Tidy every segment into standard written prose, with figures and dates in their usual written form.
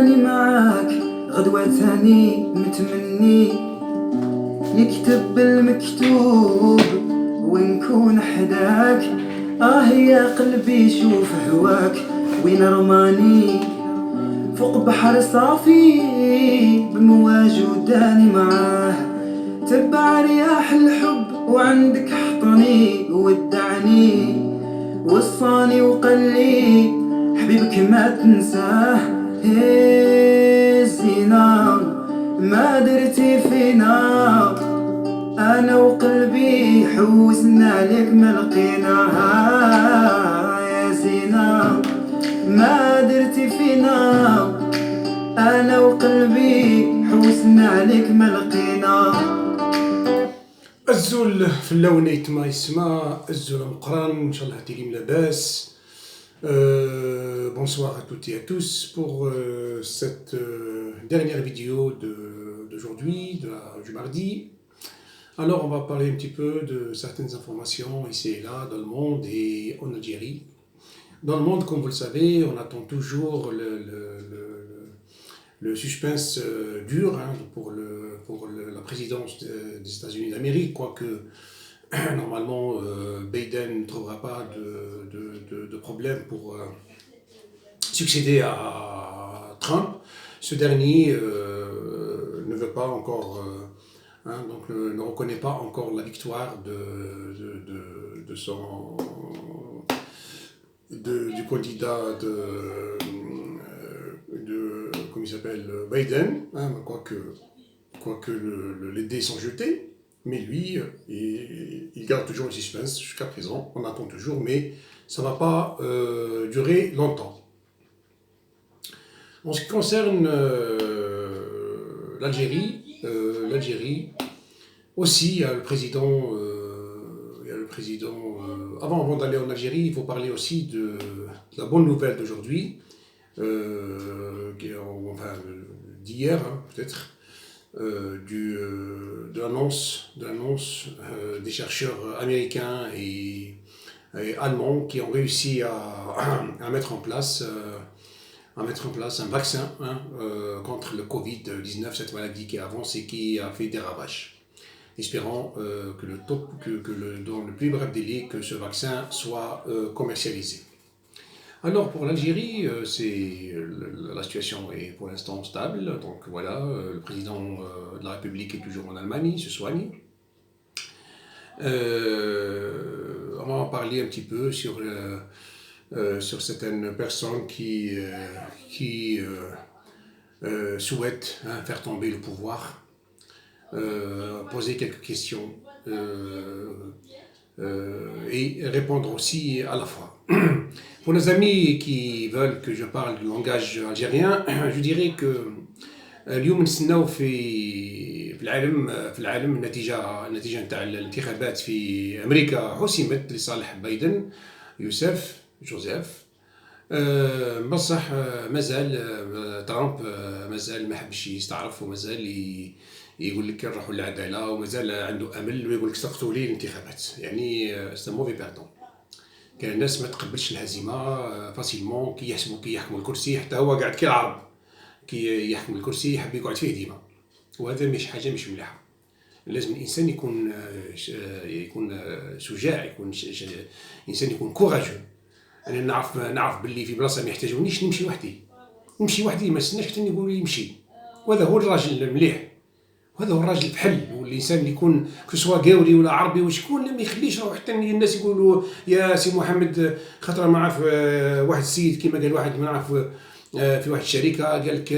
راني معاك غدوة تاني متمني يكتب المكتوب ونكون حداك. يا قلبي شوف هواك وين رماني فوق بحر صافي بمواج وداني معاه. تبع رياح الحب وعندك حطني ودعني وصاني وقلي حبيبك ما تنساه. زينة ما درتي فينا انا وقلبي حوسنا عليك ما لقيناها. يا زينة ما درتي فينا انا وقلبي حوسنا عليك ما لقينا. الزول في اللون يتما يسمى الزول مقران ان شاء الله تيجي لاباس. Bonsoir à toutes et à tous pour cette dernière vidéo d'aujourd'hui, du mardi. Alors on va parler un petit peu de certaines informations ici et là dans le monde et en Algérie. Dans le monde, comme vous le savez, on attend toujours le suspense dur pour la présidence des États-Unis d'Amérique, quoique normalement Biden ne trouvera pas de problème pour succéder à Trump. Ce dernier ne veut pas encore, donc ne reconnaît pas encore la victoire du candidat comment il s'appelle, Biden, quoique les dés sont jetés, mais lui, il garde toujours le suspense jusqu'à présent, on attend toujours, mais ça ne va pas durer longtemps. En ce qui concerne l'Algérie, aussi il y a le président, avant d'aller en Algérie, il faut parler aussi de la bonne nouvelle d'aujourd'hui, d'hier peut-être, de l'annonce des chercheurs américains et allemands qui ont réussi à mettre en place un vaccin contre le Covid-19, cette maladie qui avance et qui a fait des ravages. Espérons dans le plus bref délai que ce vaccin soit commercialisé. Alors pour l'Algérie, la situation est pour l'instant stable, donc voilà, le président de la République est toujours en Allemagne, il se soigne. On va en parler un petit peu sur certaines personnes qui souhaitent faire tomber le pouvoir, poser quelques questions et répondre aussi à la fois. Pour nos amis qui veulent que je parle du langage algérien, je dirais que اليوم نستناو في العالم النتيجة نتاع الانتخابات في أمريكا حسمت لصالح بايدن جوزيف. بصح مازال ترامب مازال ما حبش يستعرف ومازال يقول لك نروحوا للعدالة ومازال عنده أمل ويقول لك سقطوا لي الانتخابات، يعني سي موفي بيردون. كان الناس ما تقبلش الهزيمة فاسيلمون كي يحكموا الكرسي، حتى هو قاعد كي العرب كي يحكم الكرسي يحب يقعد فيه ديما، وهذا مش حاجة مش مليحة. لازم الإنسان يكون شجاع، إنسان يكون كوراجو. أنا نعرف باللي في بلاصة ما يحتاجونيش نمشي وحدي ما نستناش حتى يقولوا لي يمشي، وهذا هو الراجل المليح، وهذا هو الراجل الفحل، والإنسان اللي يكون كسوا قاوري ولا عربي وشكون ما يخليش حتى الناس يقولوا يا سي محمد. خاطر ما عرف واحد السيد كما قال واحد ما نعرف في واحد الشركه قال لك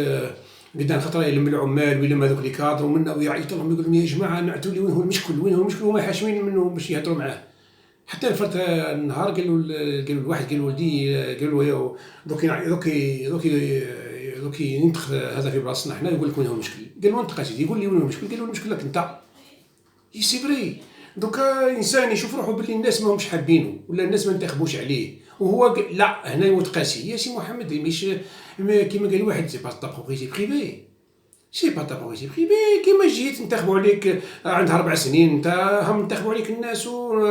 قدام خطره يلم العمال ويلم هذوك لي كادر ومنا ويعيط لهم يقول لهم يا جماعه نعتوا لي وين هو المشكل وما حاشمين منه باش يهضروا معاه. حتى الفرد النهار قالوا لواحد قال ولدي قالوا له دوكي ينتخ هذا في بلاصتنا حنا يقول لك وين هو المشكل. قال له انت سيدي يقول لي وين هو المشكل. قال له المشكل لك انت. سي فري. دوكا انسان يشوف روحه باللي الناس ماهمش حابينه ولا الناس ما انتخبوش عليه وهو لا هنا يتقاسي. يا سي محمد مش كيما قال واحد سي با تا بروبريتي بريفي. سي با تا بروبرتي بريفي. كيما جيت انتخبوا عليك عندها 4 سنين، انت هم انتخبوا عليك الناس، و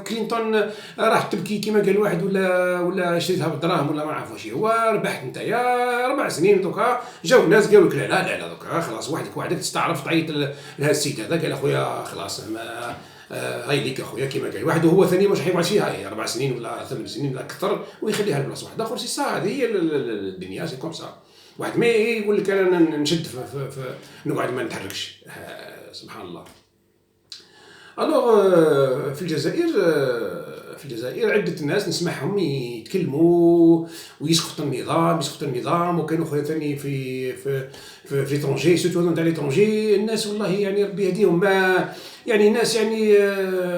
كلينتون راح تبكي كيما قال واحد، ولا شريتها بالدراهم ولا ما نعرف واش هو، ربحت انت يا 4 سنين. دوكا جاو الناس قالوا لك لا لا لا، دوكا خلاص وحدك تستعرف تعيط لهذا السيد هذا، قال اخويا خلاص هاي ليك اخويا كيما قال واحد، وهو ثاني واش حيقعد فيها هي 4 سنين ولا 8 سنين ولا اكثر، ويخليها لبلاصه واحد اخر. سي صا، هذه هي الدنيا، سي كوم صا. واحد ما يقول لك انا نشد في نقعد ما نتحركش، سبحان الله. الوغ في الجزائر عده ناس نسمعهم يتكلموا ويسقطوا النظام، وكانوا خويا ثاني في طونجي، سورتو تاع لي طونجي، الناس والله يعني ربي يهديهم، ما يعني ناس يعني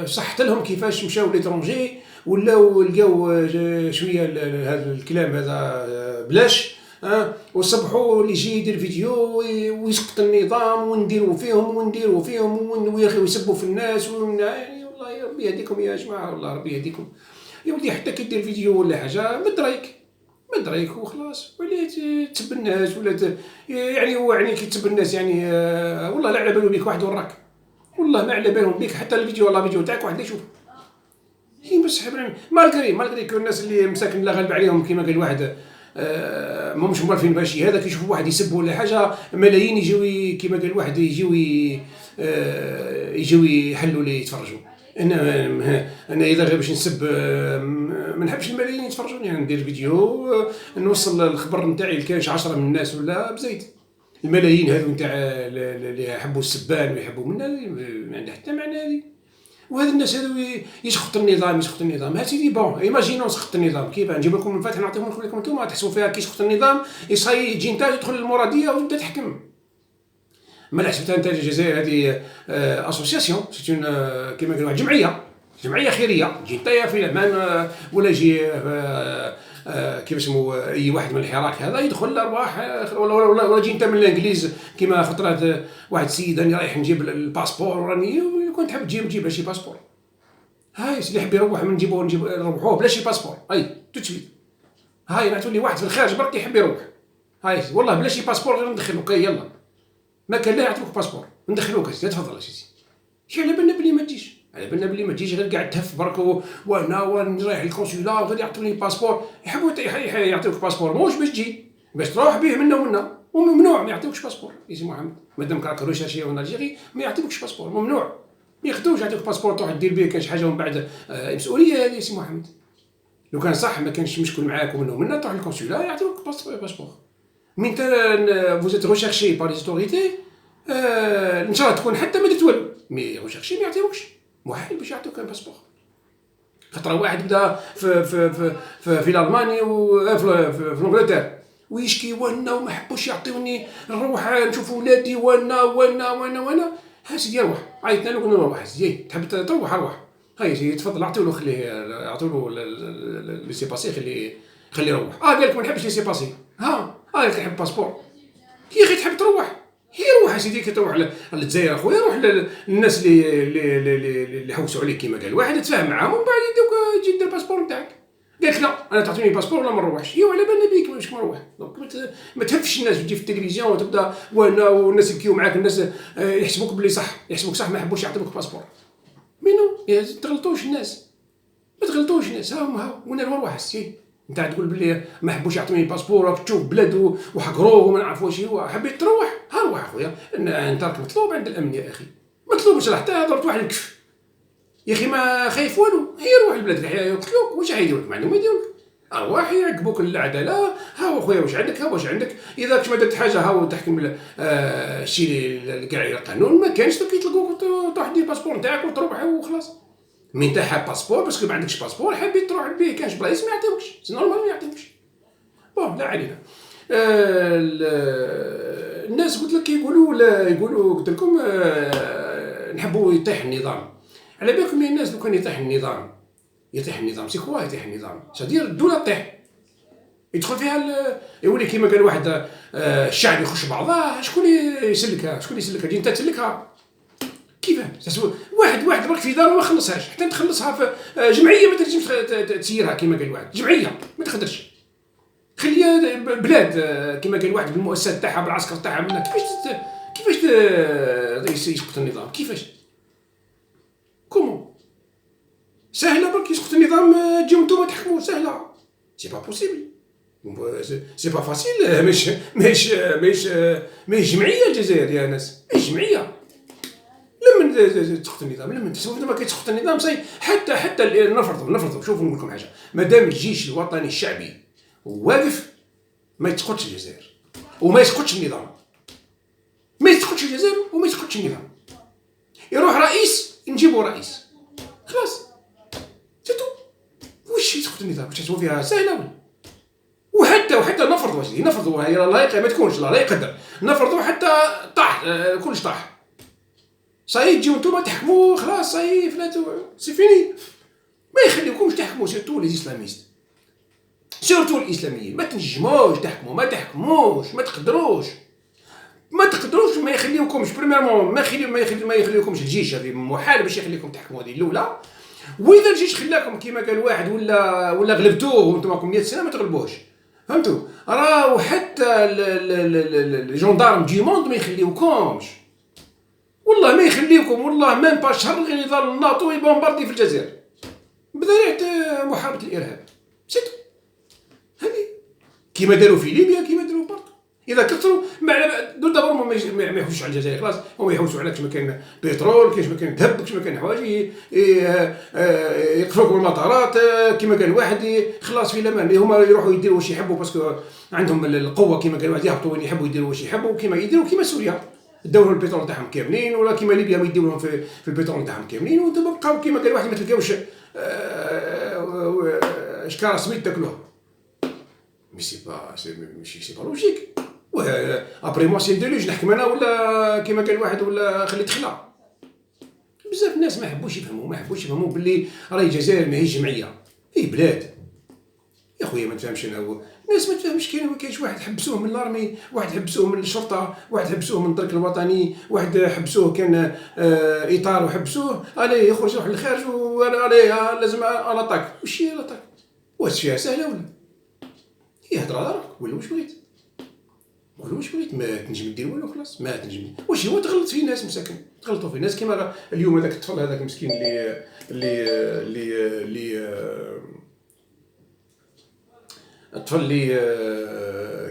صحت لهم كيفاش مشاو لي طونجي، ولاو لقاو شويه هذا الكلام هذا بلاش، وصبحوا اللي يجي يدير فيديو ويسقط النظام، ونديروا فيهم ويسبوا في الناس، يعني والله ربي يهديكم يا جماعه، والله ربي يهديكم يا ولدي. حتى كي دير فيديو ولا حاجه ما دريك وخلاص، ولا تسب الناس ولا يعني هو يعني كي تسب الناس يعني والله لا على بالو بيك واحد وراك، والله ما على بالهم بيك. حتى الفيديو والله فيديو تاعك واحد يشوف هي بس مالغري كو الناس اللي مساكن لا غالب عليهم كيما قال واحد مش موالفين باشي، هذا كيشوفوا واحد يسب ولا حاجه ملايين يجيو كيما قال واحد يجيو يحلوا لي يتفرجوا. انا اذا غير باش نسب ما نحبش الملايين يتفرجوني، يعني ندير فيديو نوصل الخبر نتاعي لكاش 10 من الناس ولا بزيد. الملايين هذو نتاع اللي يحبوا السبان ويحبوا منا ما عندها حتى معنى هذه. وهذا الناس هذو يسخط النظام ها سيدي. بون ايماجينون سخط النظام، كيف نجيب لكم من الفاتحه نعطيهم لكم انتم تحسبوا فيها كي يسخط النظام يصاي يجي نتاج يدخل المراديه وتبدا تحكم. ما حسبتها نتاج الجزائر هذه اسوسياسيون، سيت اون كيما قالوا جمعيه خيريه، تجي نتايا في الامان ولا يجي كيف اسمه اي واحد من الحراك هذا يدخل ارواح، ولا جي انت من الانجليز كيما خطرات واحد السيد راني رايح نجيب الباسبور، راني كنت تحب تجيب بلا شي باسبور، هاي اللي يحب يروح من نجيبوه نروحوه بلا شي باسبور، اي توتسويت هاي نعطوا لي واحد في الخارج برك يحب يروح، هاي والله بلا شي باسبور ندخلوك يلا، ما كان لا يعطوك باسبور ندخلوك تفضل سيدي. شي على بالنا بلي ما تجيش غير قاعد تهف برك وانا رايح للكونسولا وغادي يعطوني باسبور، يحبوا يعطيوك باسبور موش باش تجي باش تروح به منا وممنوع ما يعطيوكش باسبور يا سي محمد، مادام راك روشاشي ولا الجيري ما يعطيوكش باسبور، ممنوع ما ياخذوش يعطيوك باسبور تروح دير به كاش حاجه ومن بعد مسؤوليه هذه يا سي محمد. لو كان صح ما كانش مشكل معاك ومنا تروح للكونسولا يعطيوك باسبور. من فوز روشاشي بار لي اوتوريتي ان شاء الله تكون حتى ما تتولوا مي روشاشي ما يعطيوكش، محال باش يعطيوك باسبور. خاطر واحد بدا في الالماني وفي انجلترا ويشكي وانا وما حبوش يعطيوني نروح نشوف ولادي وانا ها سيدي روح عيطنا له قلنا له روح سيدي تحب تروح روح هاي سيدي تفضل عطيو له خليه عطيو له لي سي باسي خليه يروح. قال لك ما نحبش لي سي باسي، قال لك نحب باسبور يا اخي تحب تروح روح يا سيدي. كي تروح للجزائر اخويا روح للناس اللي حوسوا عليك كيما قال واحد تفاهم معاهم ومن بعد يدوك تجي دير باسبور نتاعك. قال لك لا انا تعطيني باسبور ولا ما نروحش، ايوا على بالنا بيك واش ما نروح. دونك ما تهفش الناس تجي في التلفزيون وتبدا وانا والناس يبكيو معاك، الناس يحسبوك بلي صح ما يحبوش يعطيوك باسبور. مينو ما تغلطوش الناس ها وانا نروح سي انت تقول بلي ما حبوش يعطوني باسبور، راك تشوف بلاد وحقروه وما نعرف واش هو. حبيت تروح روح اخويا، انت راك مطلوب عند الامن يا اخي، مطلوب حتى ضربت واحد الكف يا اخي ما خايف والو، روح البلاد اللي يقتلوك واش حيديروك ما عندهم يديروك، ارواح يعقبوك العداله. ها اخويا واش عندك اذا كنت ما درت حاجه ها تحكم الشيء اللي كاع القانون ما كانش كيطلقوك تروح دير باسبور نتاعك وتروح وخلاص. مي انت حاب باسبور باسكو ما عندكش باسبور حبيت تروح به كاش بلايص ما يعطيوكش، سي نورمال ما يعطيوكش. بون لا علينا. الناس قلت لك يقولوا قلت لكم نحبوا يطيح النظام. على بالكم يا الناس لو كان يطيح النظام سي كوا يطيح النظام سادير الدوله تطيح يدخل فيها يولي كيما قال واحد الشعب يخش بعضاه. شكون يسلكها تجي انت تسلكها كيفاه؟ واحد برك في داره ما خلصهاش حتى تخلصها في جمعيه ما تنجمش تسيرها كيما قال واحد، جمعيه ما تقدرش خلي بلاد كما قال واحد بالمؤسسات تاعها بالعسكر تاعها منها، كيفاش يسقط النظام؟ كيفاش؟ كومون؟ سهله برك يسقط النظام، تجيو نتوما تحكموا، سهله. سي با بوسيبل، سي با فاسيل. ماهيش جمعيه الجزائر يا ناس، ماهيش جمعيه. لمن تسقط النظام، لمن ما كيتسقط النظام صاي. حتى نفرضوا شوفوا نقول لكم حاجه، مادام الجيش الوطني الشعبي واقف ما يتسقطش الجزائر وما يسقطش النظام، ما يسقطش الجزائر وما يسقطش النظام. يروح رئيس نجيبوا رئيس، خلاص سيتو. واش يسقط النظام؟ واش تسوى فيها سهله؟ وحتى نفرضوا هي لا ما تكونش لا يقدر، نفرضوا حتى طاح كلش طاح، صاي تجيو نتوما تحكموا، خلاص صاي فلاتو سي فيني. ما يخليوكمش تحكموا، سيرتو لي اسلاميست، سيرتو الاسلاميين. ما تنجموش تحكموا، ما تحكموش، ما تقدروش، ما يخليوكمش. بريميرمون ما يخليوكمش الجيش، هذه محال باش يخليكم تحكموا، هذه الاولى. واذا الجيش خلاكم كما قال واحد ولا غلبتوه وانتم راكم 100 سنه، ما تغلبوش، فهمتوا؟ راهو حتى الجندارم دي موند ما يخليوكمش، والله ما يخليوكم، والله ما نبقى شهر غير يظل الناطو يبومباردي في الجزائر بذريعه محاربه الارهاب، سيتو. هذه كيما داروا في ليبيا، كيما داروا برك. اذا كثروا دول دابا ما يحوسوش على الجزائر، خلاص هما يحوسوا على كاش ما كان بترول، كاش ما كان ذهب، كاش ما كان حوايج، يقفلوا المطارات كيما قال واحد، خلاص في الامان. هما يروحوا يديروا واش يحبوا باسكو عندهم القوه، كيما قال واحد يهبطوا وين يحبوا، يديروا واش يحبوا، كيما يديروا كيما سوريا داو البترول تاعهم كاملين، ولا كيما ليبيا يديروا لهم في البترول تاعهم كاملين، ودابا بقاو كيما قال واحد ما تلقاوش اشكار سميت تاكلوها. مي سي با لوجيك. ابري موا سي ديلوج نحكم انا، ولا كيما قال واحد، ولا خلي تخلى. بزاف الناس ما حبوش يفهموا باللي راهي الجزائر ماهيش جمعيه، هي بلاد يا خويا. ما تفهمش انا، الناس ما تفهمش. كاينش واحد حبسوه من الارمي، واحد حبسوه من الشرطه، واحد حبسوه من الدرك الوطني، واحد حبسوه كان اطار وحبسوه، عليه يخرج يروح للخارج، وعليه لازم الاطاك. واش هي الاطاك؟ واش فيها سهله ولا هي هضره راك؟ ولا واش بغيت؟ ما تنجم دير والو، خلاص ما تنجم. واش هو تغلط في ناس مساكن، تغلطوا في ناس كيما اليوم هذاك الطفل هذاك مسكين اللي الطفل اللي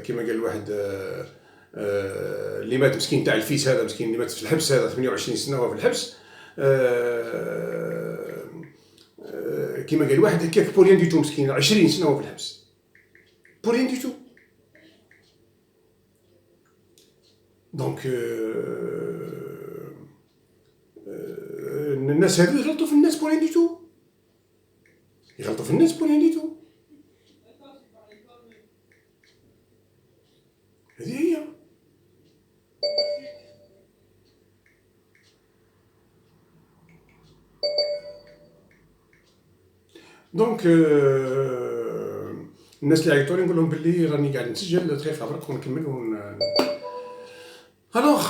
كيما قال واحد اللي مات مسكين تاع الفيس، هذا مسكين اللي مات في الحبس، هذا 28 سنه وهو في الحبس. كيما قال واحد هكاك بوريان ديتو، مسكين 20 سنه وهو في الحبس، بوريان ديتو. دونك الناس هذو يغلطوا في الناس بورين ديتو، هذه هي. دونك الناس اللي عيطوا لي نقول لهم باللي راني قاعد نسجل، تخيف عبرك ونكمل الوغ.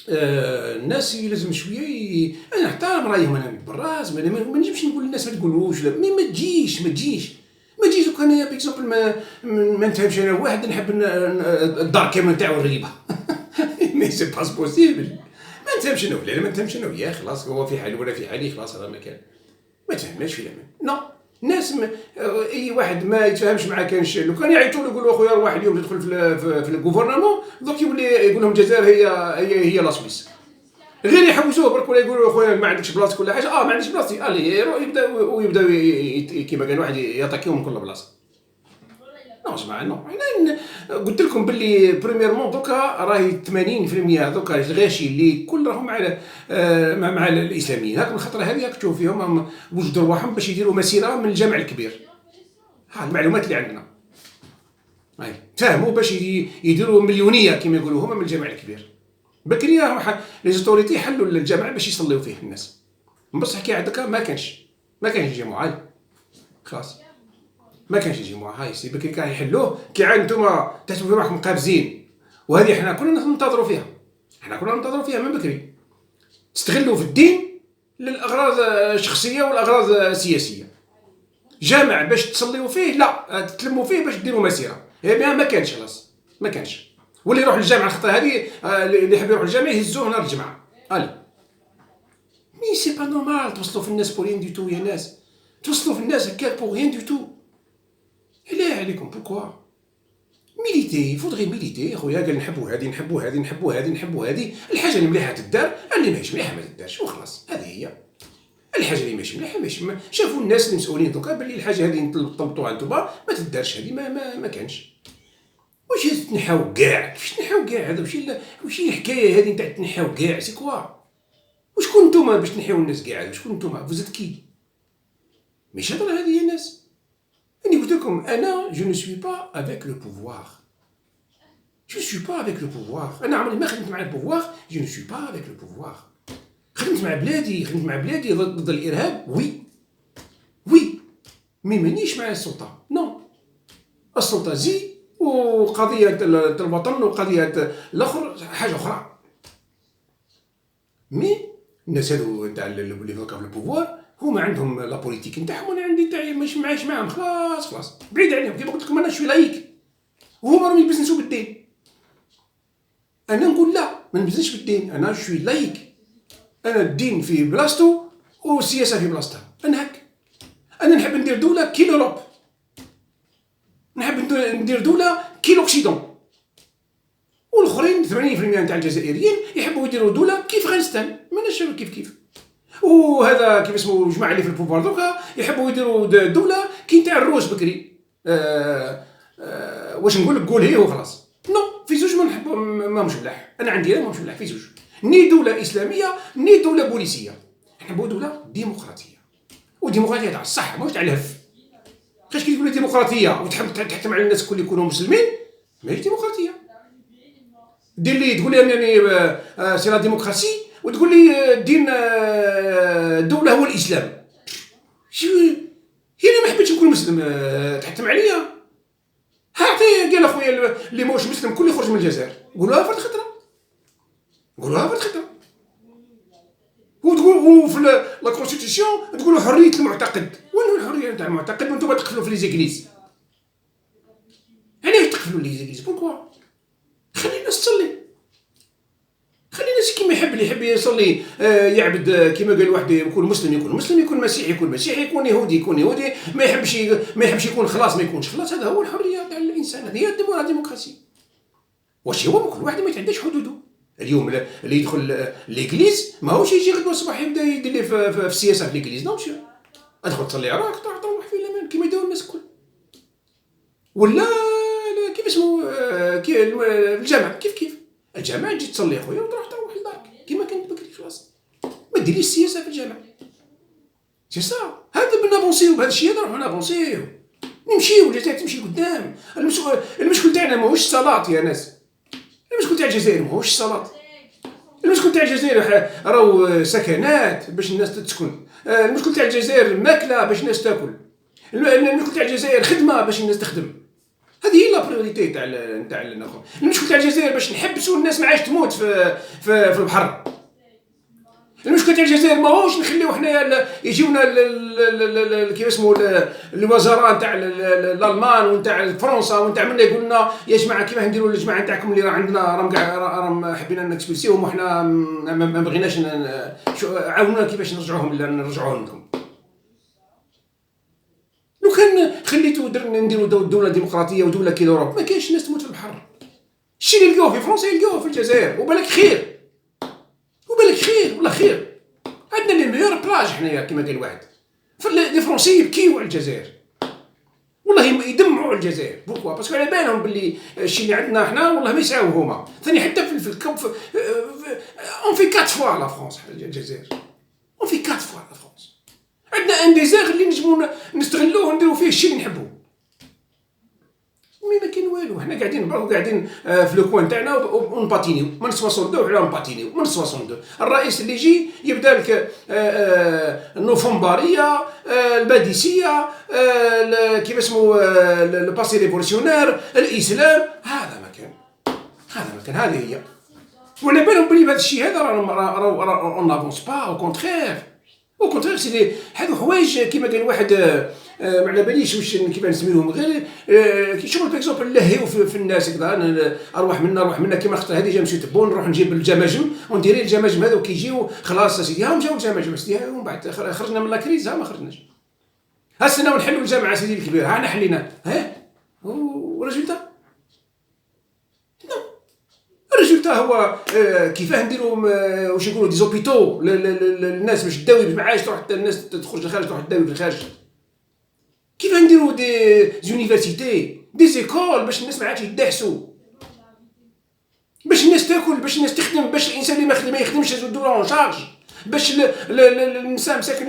الناس لازم شويه انا نحترم رايهم، انا بالراس ما نجمش نقول للناس ما تقولوش، لا ما تجيش وكان انا بيكزومبل ما نفهمش انا واحد نحب الدار كامل تاعو الريبه مي سي باس بوسيبل. ما نفهمش انا ولا ما نفهمش انا وياه، خلاص هو في حاله ولا في حالي، خلاص هذا ما كان ما تفهمناش في الامان. نو الناس اي واحد ما يتفاهمش معاه كانش، لو كان يعيطوا له يقولوا اخويا روح اليوم تدخل في الغوفرنمون، دوك يولي يقول لهم الجزائر هي لا سويس، غير يحوسوه برك، ولا يقولوا اخويا ما عندكش بلاصتك ولا حاجه، ما عنديش بلاصتي، يبداو كيما قال واحد يعطيكم من كل بلاصه. نو جماعه نو، قلت لكم باللي بريميرمون دوكا راهي 80% دوكا الغاشي اللي كل راهم مع الاسلاميين، هاك الخطره هذه راك تشوف فيهم وجدوا رواحهم باش يديروا مسيره من الجامع الكبير. ها المعلومات اللي عندنا، هاي فهموا باش يديروا مليونيه كما يقولوا هما من الجامع الكبير. بكري لي زوتوريتي حلوا الجامع باش يصليوا فيه الناس، بصح كي عندك ما كانش جمعه، خلاص ما كانش جمعه. هاي سي بكري كان يحلوه، كي عاد نتوما تحسبوا في روحكم قابزين، وهذه حنا كنا ننتظروا فيها، من بكري. تستغلوا في الدين للاغراض الشخصيه والاغراض السياسيه. جامع باش تصليو فيه، لا تتلموا فيه باش ديروا مسيره. ما كانش خلاص، ما كانش. واللي يروح للجامعه الخطره هذه، اللي يحب يروح للجامع يهزوه نهار الجمعه. الي مي سي با نورمال توصلوا في الناس بور ريان دو تو يا ناس، توصلوا في الناس هكاك بور ريان دو تو. لا عليكم بوركوا ميليتي، فودغي ميليتي خويا. قال نحبوا هذه نحبوا هذه نحبوا هذه نحبوا هذه، الحاجه اللي مليحه تدار، اللي ماهيش مليحه ما تدارش وخلاص. هذه هي الحاجه اللي ماشي مليحه. ماشي شافوا الناس المسؤولين دوكا بلي الحاجه هذه طبطوها انتوما ما تدارش، هذه ما كانش. واش تنحاو كاع؟ كيفاش تنحاو كاع؟ هذا واش الحكايه هذه نتاع تنحاو كاع؟ سي كوا؟ وشكون نتوما باش تنحيو الناس كاع؟ شكون نتوما؟ فوزيت كي؟ مش هضره هذه يا ناس. أنا قلت لكم أنا جو نو سوي با افيك لو بوفوار، جو سوي با افيك لو بوفوار. أنا عمري ما خدمت مع البوفوار، جو نو سوي با افيك لو بوفوار. خدمت مع بلادي ضد الإرهاب، وي مي مانيش مع السلطة، نو. السلطة زي، وقضية الوطن وقضية الآخر حاجة أخرى. مي الناس هادو نتاع لي فوكا في البوفوار هما عندهم لا بوليتيك نتاعهم، وانا عندي تاعي ماشي معايش معاهم، خلاص بعيد عليهم. كيما قلت لكم انا شوي لايك، وهما راهم يبزنسوا بالدين. انا نقول لا، ما نبزنش بالدين، انا شوي لايك. انا الدين في بلاصتو والسياسه في بلاصتها. انا هك، انا نحب ندير دوله كي لوروب، نحب ندير دوله كي لوكسيدون. والاخرين 80% نتاع الجزائريين يحبوا يديروا دوله كيف افغانستان، ماناش كيف. وهذا كيف اسمه الجماعه اللي في البوفوار دوكا يحبوا يديروا دوله كي نتاع الروس بكري. واش نقول لك؟ قول هي وخلاص. نو، في زوج ما نحب، ماهمش ملاح. انا عندي ماهمش ملاح في زوج، ني دوله اسلاميه ني دوله بوليسيه. نحبوا دوله ديمقراطيه، وديمقراطيه تاع الصح ماهوش تاع الهف. كاش كي تقول لي ديمقراطيه وتحب تحكم على الناس الكل يكونوا مسلمين، ماهيش ديمقراطيه. دير لي تقول لي انني سي لا ديمقراسي وتقول لي دين الدوله هو الاسلام. هي انا ما حبيتش نكون مسلم، تحتم عليا. هاعطي قال اخويا اللي ماهوش مسلم كل يخرج من الجزائر، قولوها فرد خطره، وتقول وفي لا كونستيتيسيون تقولوا حريه المعتقد. وين الحريه نتاع المعتقد وانتم تقفلوا في لي زيكليز؟ علاش تقفلوا لي زيكليز؟ بوركوا؟ خلي الناس تصلي، خلي الناس كيما يحب، اللي يحب يصلي يعبد كيما قال واحد، يكون مسلم يكون مسيحي يكون مسيحي، يكون يهودي ما يحبش يكون خلاص ما يكونش خلاص. هذا هو الحريه تاع الانسان، هذه هي الديمقراطيه. واش هو كل واحد ما يتعداش حدوده. اليوم اللي يدخل ليكليز ماهوش يجي غدوه الصباح يبدا يدير لي في السياسه في ليكليز، نو مشي ادخل تصلي راك تروح في الامان كيما يديروا الناس الكل. ولا كيف اسمه الجامع، كيف الجامع تجي تصلي خويا وتروح لدارك كيما كانت بكري خلاص. ما ديريش السياسه في الجامع، سي سا. هذا بنافونسيو بهذا الشيء، هذا نروحو نافونسيو نمشيو الجزائر تمشي قدام. المشكل تاعنا ماهوش الصلاه يا ناس، المشكل تاع الجزائر ماهوش الصلاه. المشكل تاع الجزائر راهو سكنات باش الناس تسكن، المشكل تاع الجزائر ماكله باش الناس تاكل، المشكل تاع الجزائر خدمه باش الناس تخدم. هذه هي لا بريوريتي تاع المشكل تاع الجزائر باش نحبسوا الناس ما عادش تموت في البحر. المشكل تاع الجزائر ماهوش نخليو حنايا يجيونا كيف اسمه الوزراء نتاع الالمان ونتاع فرنسا ونتاع منا يقول لنا يا جماعه كيفاه نديروا الجماعه نتاعكم اللي راه عندنا راهم حبينا نكسبلسيوهم وحنا ما بغيناش عاونونا كيفاش نرجعوهم لكم. لو كان خليتو نديروا دوله ديمقراطيه ودوله كي اوروب ما كاينش ناس تموت في البحر. الشيء اللي لقوه في فرنسا يلقوه في الجزائر، وبالك خير والله خير. عندنا لي ميور بلاج حنايا كيما قال واحد. لي فرونسي يبكيو على الجزائر، والله يدمعوا على الجزائر. بوركوا؟ باسكو على بالهم باللي الشيء اللي عندنا حنا والله ما يسعاو هما. ثاني حتى في الكوب اون في 4 فوا لا فرنسا الجزائر، اون في 4 فوا لا فرنسا. عندنا ان ديزير اللي نجمو نستغلوه ونديرو فيه الشيء اللي نحبوه. ما كاين والو، حنا قاعدين في لو كوان تاعنا ونباتينيو من 62 على نباتينيو من 62. الرئيس اللي يجي يبدا لك النوفمبريه الباديسيه كيف اسمه الباسي ريفولوسيونير الاسلام. هذا ما كان هذه هي. وعلى بالهم بلي بهذا الشيء هذا راهو اون افونس با، او كونترير سي هادو حوايج كيما قال واحد ما على باليش واش كيف نسميوهم، غير كي شغل باغ نلهيو في الناس هكذا، اروح منا كيما خاطر هذه جا نمشيو تبون نروح نجيب الجماجم ونديري الجماجم هذو كيجيو خلاص اسيدي هاهم جاو الجماجم اسيدي، ومن بعد خرجنا من لاكريز ما خرجناش. هالسنه ونحلوا الجامعه سيدي الكبير، ها حلينا وريزولتا الريزولتا هو كيفاه نديروا واش يقولوا دي زوبيتو للناس باش تداوي بالمعاش، تروح الناس تخرج للخارج تروح تداوي بالخارج. كيفاه نديروا دي زونيفرسيتي دي زيكول باش الناس ما عادش يدحسوا، باش الناس تاكل، باش الناس تخدم، باش الانسان اللي ما يخدمش يدورو اون شارج، باش النساء مساكن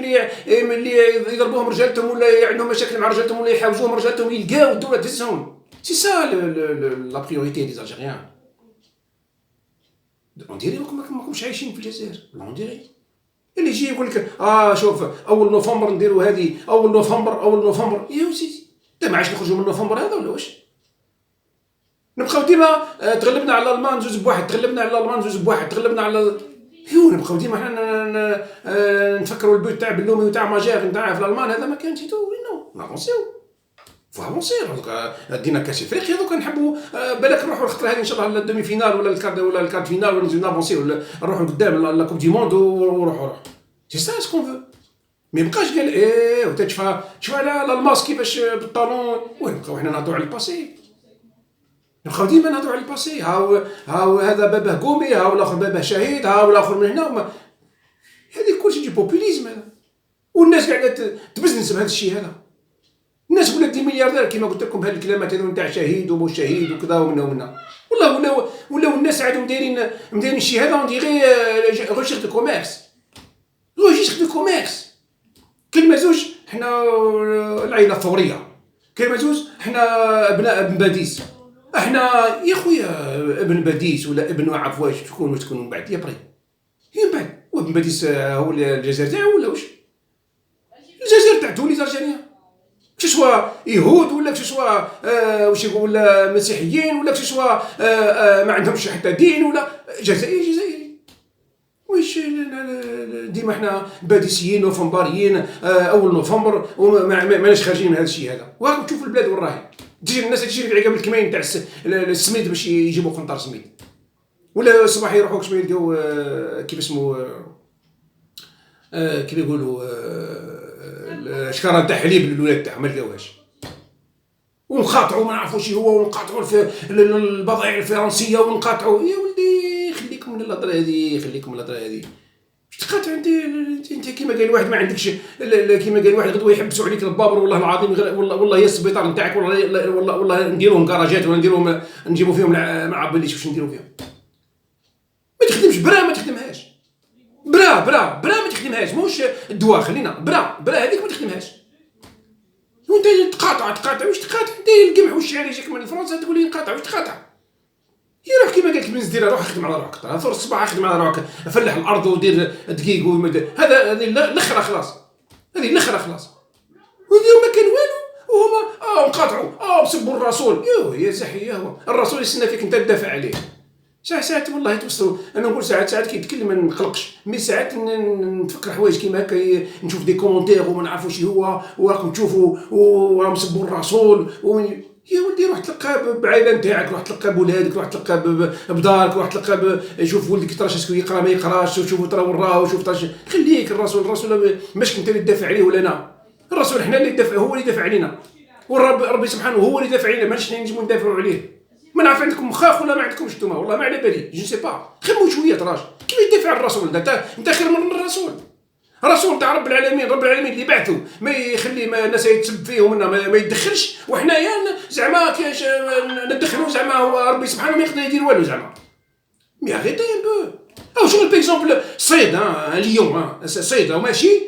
اللي يضربوهم رجالتهم ولا عندهم مشاكل مع رجالتهم ولا يحاوجوهم رجالتهم يلقاو الدوله تهزهم. سي سا لا بريوريتي دي الجيريان. اون ديري ماكمش عايشين في الجزائر، اون ديري اللي يجي يقول لك شوف اول نوفمبر نديروا هذه، اول نوفمبر يا سيدي انت ما عادش نخرجوا من نوفمبر هذا ولا واش؟ نبقاو ديما تغلبنا على الالمان زوج بواحد، تغلبنا على نبقاو ديما حنا نفكروا البوت تاع بلومي وتاع ماجير نتاع في الالمان، هذا ما كانش نو نافونسيو فافونسير. دينا كاس افريقيا دوكا نحبوا بالك نروحوا الخطره هذه ان شاء الله للدومي فينال ولا الكارت فينال ولا نافونسيو ولا نروحوا قدام لا كوب دي موند وروحوا سي سا سكون فو. ما يبقاش قال وتشوف على الماسك كيفاش بالطالون، وين نبقاو حنا نهضروا على الباسي، نبقاو ديما نهضروا على الباسي. هاو هذا باباه قومي، هاو الاخر باباه شهيد، هاو الاخر من هنا، هذه كلشي دي بوبوليزم هذا، والناس قاعده تبزنس بهذا الشيء هذا. الناس ولات دي ملياردير كيما قلت لكم بهذه الكلمات هذو نتاع شهيد ومو شهيد وكذا ومنا والله، ولاو الناس عادوا مدايرين الشيء هذا وندي غير غوشيغ دو كوميرس. كلمه زوج حنا العائله الثوريه، كلمه زوج حنا ابناء ابن باديس، احنا يا خويا ابن باديس ولا ابن عارف واش تكون من بعد يا بري من بعد. وابن باديس هو الجزائر تاعو ولا واش؟ الجزائر تاعتو لي زالجيريان، كسوا يهود ولا كسوا واش يقول ولا مسيحيين ولا كسوا ما عندهمش حتى دين ولا جزائري. واش ديما احنا باديسيين نوفمبريين اول نوفمبر وماناش خارجين من هذا الشيء هذا. وراكم تشوفوا البلاد وين راهي، تجي الناس تجري في عقاب الكمين تاع السميد باش يجيبوا قنطار سميد، ولا الصباح يروحوا كش يلقاو كيف اسمه كيف يقولوا شكاره تاع حليب للولاد تاعهم ما لقاوهاش، ونقاطعوا ما نعرفوش هو، ونقاطعوا في البضائع الفرنسيه ونقاطعوا. يا ولدي خليكم من الهضره هذه، واش تقاطع انت كيما قال واحد ما عندكش، كيما قال واحد غدوه يحبسوا عليك البابر والله العظيم، والله هي السبيطار نتاعك، والله نديروهم كراجات ولا نديروهم نجيبوا فيهم ما عباليش واش نديروا فيهم. ما تخدمش ما تخدمهاش، برا ما تخدمهاش، موش الدواء خلينا برا هذيك ما تخدمهاش. وانت تقاطع واش تقاطع انت؟ القمح والشعير يجيك من فرنسا تقول لي نقاطع، واش تقاطع؟ يروح كيما قال لك بن زدير روح خدم على روحك، ثور الصباح خدم على روحك، فلح الارض ودير دقيق هذه الاخره خلاص، واليوم ما كان والو وهما نقاطعوا نسبوا الرسول. يا زحي هو الرسول يستنى فيك انت تدافع عليه. ساعات والله توصلوا، انا نقول ساعات كي يتكلم ما نقلقش، مي ساعات نتفكر حوايج كيما هكا، نشوف دي كومونتير وما نعرفوش هو، وراكم تشوفوا وراهم يسبوا الرسول. يا ولدي روح تلقى بعائله نتاعك، روح تلقى بولادك، روح تلقى بدارك، روح تلقى شوف ولدك ترى شكون يقرا ما يقراش، شوف ترى وين راهو، شوف ترى خليك الرسول ماشي انت اللي تدافع عليه ولا انا، الرسول احنا اللي ندافع، هو اللي يدافع علينا، ربي سبحانه هو اللي يدافع علينا، ماشي حنا نجمو ندافعوا عليه. ما نعرف عندكم مخاخ ولا ما عندكمش نتوما، والله ما على بالي، جو سي با، خمو شويه تراش كيف يدافع على الرسول، انت خير من الرسول تاع رب العالمين اللي بعثوا ما يخلي الناس يتسب فيهم ما يدخلش، وحنايا زعما كاش ندخلوا زعما ربي سبحانه ما يقدر يدير والو زعما. مي اريتي ان بو او شغل بيكزومبل صيد اليوم صيد ماشي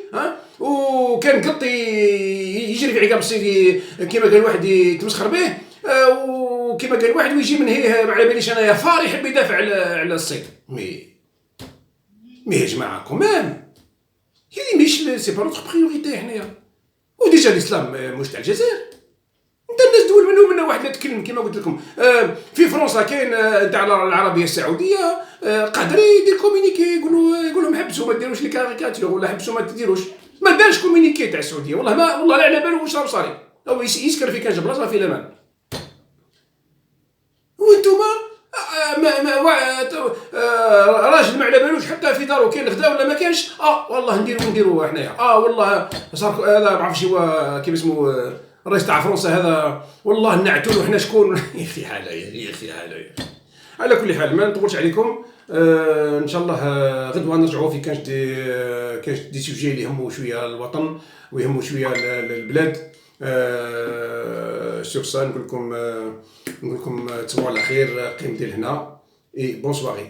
وكان قط يجري في عقاب الصيد كيما قال واحد يتمسخر به، وكما قال واحد ويجي من هيه ما على باليش انايا فار يحب يدافع على الصيد. مي يا جماعه كومام هذه مش سي با نوتر بريوريتي حنايا. وديجا الاسلام مش تاع الجزائر، انت الناس دول منهم لنا واحد لا تكلم كما قلت لكم. في فرنسا كاين تاع العربيه السعوديه قادر يدير كومونيكي يقول لهم حبسوا ما ديروش لي كاريكاتور ولا حبسوا ما تديروش. ما دارش كومونيكي تاع السعوديه والله لا على بالو واش راه صاري او يسكر في كانش بلاصه في الامان. وانتوما راجل ما على بالوش حتى في دارو كاين غدا ولا ما كانش والله نديروا حنايا والله صار هذا ما عرفتش هو كيف اسمه الرئيس تاع فرنسا هذا والله نعتو حنا شكون يا اخي حاله. على كل حال ما نطولش عليكم. ان شاء الله غدوه نرجعوا في كانش دي سوجي اللي يهموا شويه الوطن ويهموا شويه البلاد. سور سا نقول لكم تصبحوا على خير. قيمتي لهنا اي بون سواري.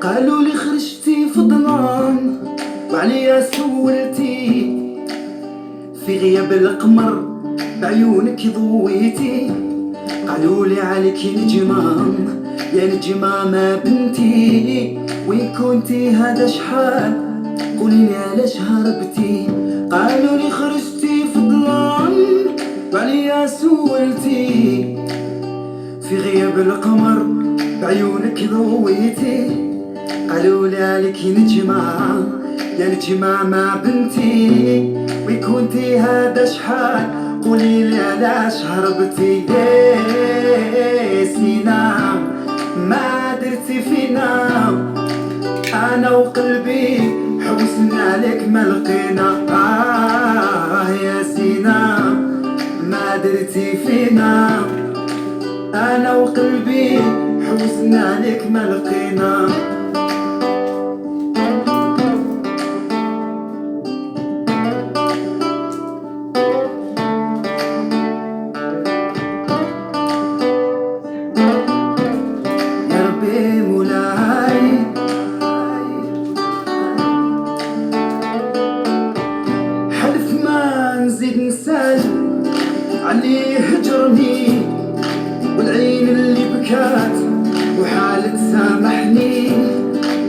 قالوا لي خرجتي في ظلام وعليا سولتي في غياب القمر بعيونك ضويتي. قالوا لي عليك يا نجمة ما بنتي وين كنتي هذا شحال قولي لي علاش هربتي. قالوا لي خرجتي في ظلام وعليا سولتي في غياب القمر بعيونك ضويتي. قالوا لي عليك يا نجمة ما بنتي وين كنتي هذا شحال قولي لي علاش هربتي. سينا ما درتي فينا انا وقلبي حوسنا عليك ما لقينا. يا سينا ما درتي فينا انا وقلبي حوسنا عليك ما لقينا. علي هجرني والعين اللي بكات وحالة سامحني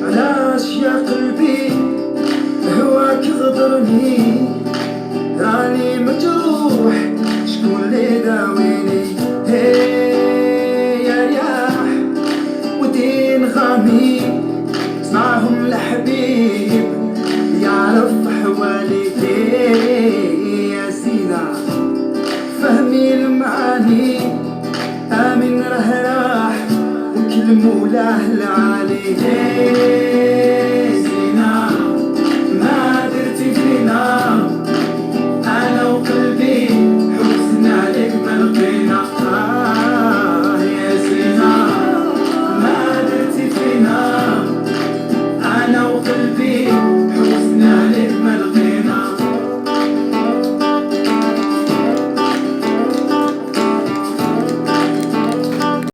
علاش يا قلبي هواك غدرني. راني مجروح شكون اللي داويني. يا رياح ودين غامي اسمعهم الحبيب يعرف حوالي. يا سينا فهمي المعاني آمن راح وكل مولاه العالي. سينا ما درتي فينا أنا وقلبي حوسنا عليك ما لقينا. يا سينا ما درتي فينا أنا وقلبي